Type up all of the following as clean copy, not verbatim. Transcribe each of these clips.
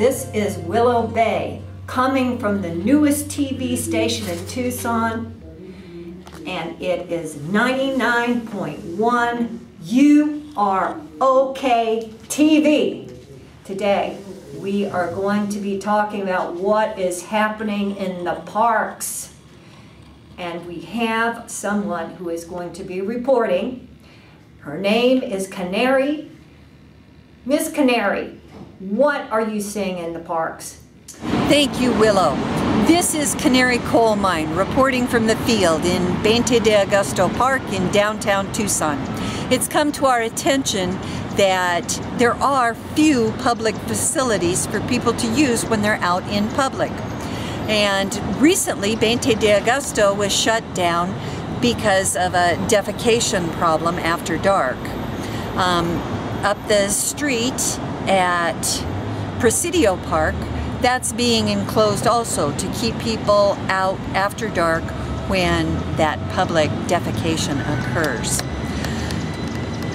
This is Willow Bay, coming from the newest TV station in Tucson, and it is 99.1 You Are OK TV. Today, we are going to be talking about what is happening in the parks. And we have someone who is going to be reporting. Her name is Canary. Miss Canary, what are you seeing in the parks? Thank you, Willow. This is Canary Coal Mine reporting from the field in 20 de Agosto Park in downtown Tucson. It's come to our attention that there are few public facilities for people to use when they're out in public. And recently, 20 de Agosto was shut down because of a defecation problem after dark. Up the street at Presidio Park, that's being enclosed also to keep people out after dark when that public defecation occurs.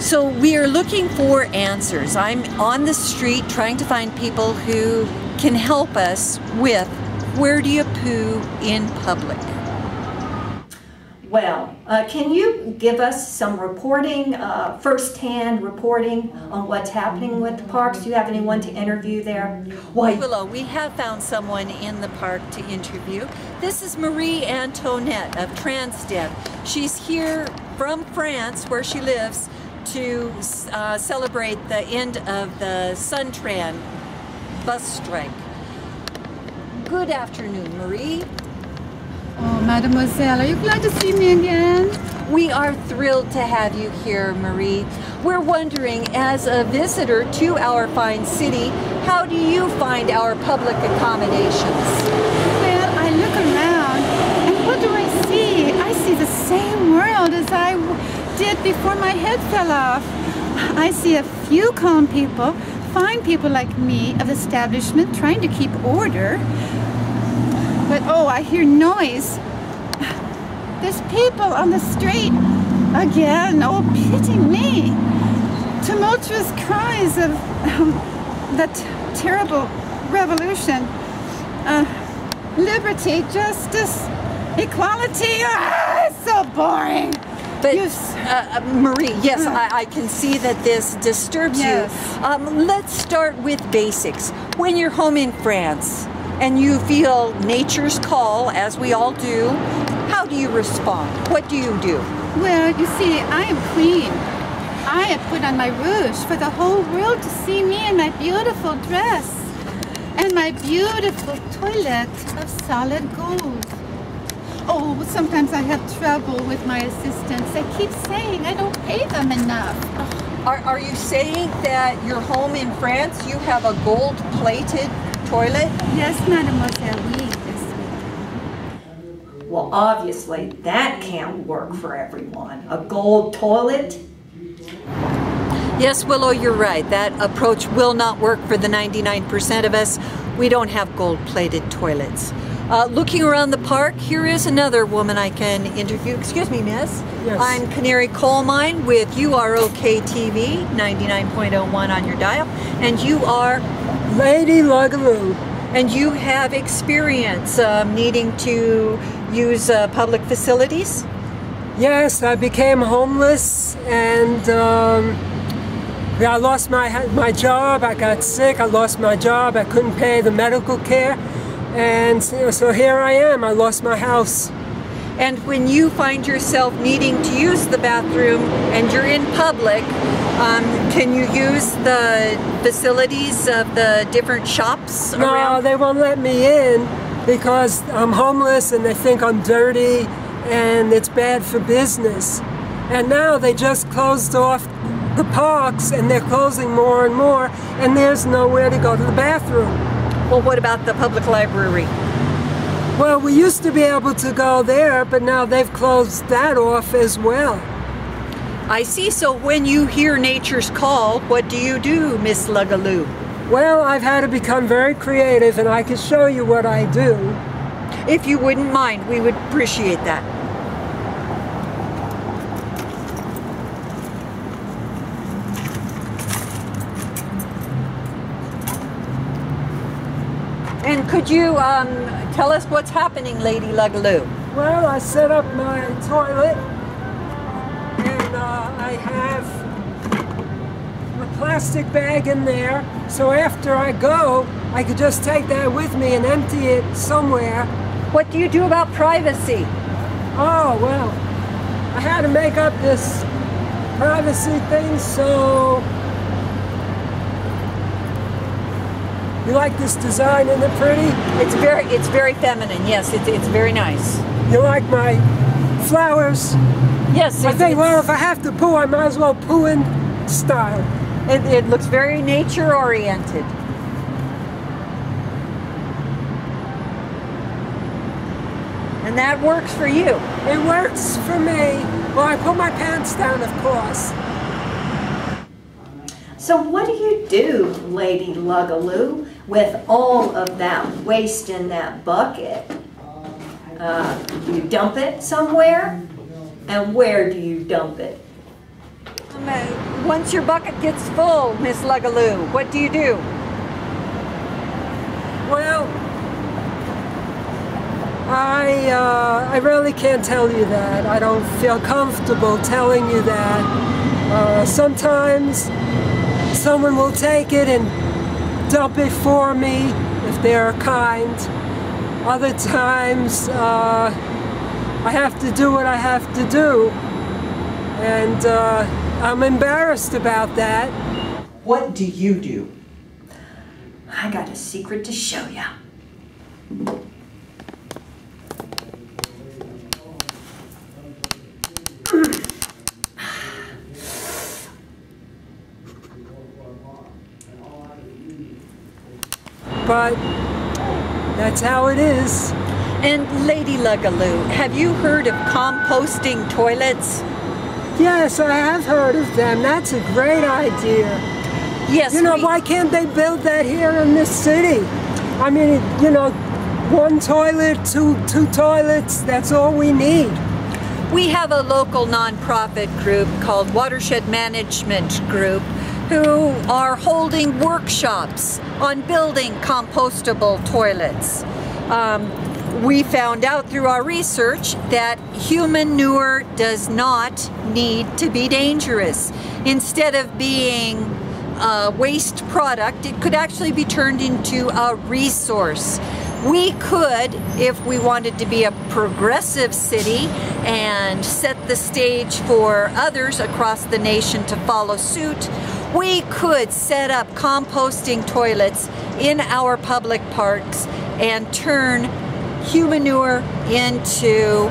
So we are looking for answers. I'm on the street trying to find people who can help us with where do you poo in public? Well, can you give us some reporting, first-hand reporting on what's happening with the parks? Do you have anyone to interview there? Why, Willow, we have found someone in the park to interview. This is Marie Antoinette of Transdev. She's here from France, where she lives, to celebrate the end of the Suntran bus strike. Good afternoon, Marie. Oh, mademoiselle, are you glad to see me again? We are thrilled to have you here, Marie. We're wondering, as a visitor to our fine city, how do you find our public accommodations? Well, I look around, and what do I see? I see the same world as I did before my head fell off. I see a few calm people, fine people like me of the establishment trying to keep order. But oh, I hear noise. There's people on the street again. Oh, pity me. Tumultuous cries of that terrible revolution. Liberty, justice, equality. Ah, it's so boring. But Marie, yes, I can see that this disturbs you. Let's start with basics. When you're home in France and you feel nature's call, as we all do, how do you respond? What do you do? Well, you see, I am queen. I have put on my rouge for the whole world to see me in my beautiful dress and my beautiful toilet of solid gold. Oh, sometimes I have trouble with my assistants. They keep saying I don't pay them enough. Are you saying that you're home in France, you have a gold-plated toilet? Yes, mademoiselle, oui, yes. Well, obviously, that can't work for everyone. A gold toilet? Yes, Willow, you're right. That approach will not work for the 99% of us. We don't have gold-plated toilets. Looking around the park, here is another woman I can interview. Excuse me, miss. Yes. I'm Canary Coal Mine with You Are OK TV, 99.01 on your dial. And you are? Lady Lugaloo. And you have experience needing to use public facilities? Yes, I became homeless and I lost my job. I got sick. I lost my job. I couldn't pay the medical care. And so here I am. I lost my house. And when you find yourself needing to use the bathroom and you're in public, can you use the facilities of the different shops around? No, they won't let me in because I'm homeless and they think I'm dirty and it's bad for business. And now they just closed off the parks and they're closing more and more and there's nowhere to go to the bathroom. Well, what about the public library? Well, we used to be able to go there, but now they've closed that off as well. I see. So when you hear nature's call, what do you do, Miss Lugaloo? Well, I've had to become very creative, and I can show you what I do. If you wouldn't mind, we would appreciate that. Could you tell us what's happening, Lady Lugaloo? Well, I set up my toilet, and I have a plastic bag in there, so after I go, I could just take that with me and empty it somewhere. What do you do about privacy? Oh, well, I had to make up this privacy thing, so... You like this design, isn't it pretty? It's very feminine, yes, it's very nice. You like my flowers? Yes. I think, well, if I have to poo, I might as well poo in style. It looks very nature-oriented. And that works for you? It works for me. Well, I put my pants down, of course. So what do you do, Lady Lugaloo, with all of that waste in that bucket? You dump it somewhere? And where do you dump it? Once your bucket gets full, Miss Lugaloo, what do you do? Well, I really can't tell you that. I don't feel comfortable telling you that. Sometimes someone will take it and dump it for me if they're kind. Other times I have to do what I have to do, and I'm embarrassed about that. What do you do? I got a secret to show ya. But that's how it is. And Lady Lugaloo, have you heard of composting toilets? Yes, I have heard of them. That's a great idea. Yes. You know, why can't they build that here in this city? I mean, you know, one toilet, two toilets, that's all we need. We have a local nonprofit group called Watershed Management Group who are holding workshops on building compostable toilets. We found out through our research that human manure does not need to be dangerous. Instead of being a waste product, it could actually be turned into a resource. We could, if we wanted to be a progressive city and set the stage for others across the nation to follow suit, we could set up composting toilets in our public parks and turn human manure into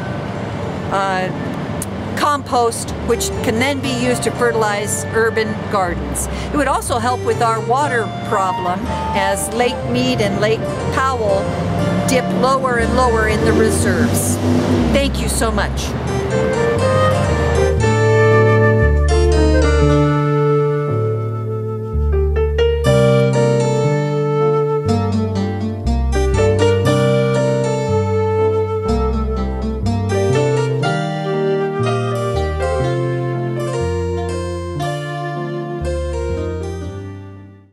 compost, which can then be used to fertilize urban gardens. It would also help with our water problem as Lake Mead and Lake Powell dip lower and lower in the reserves. Thank you so much.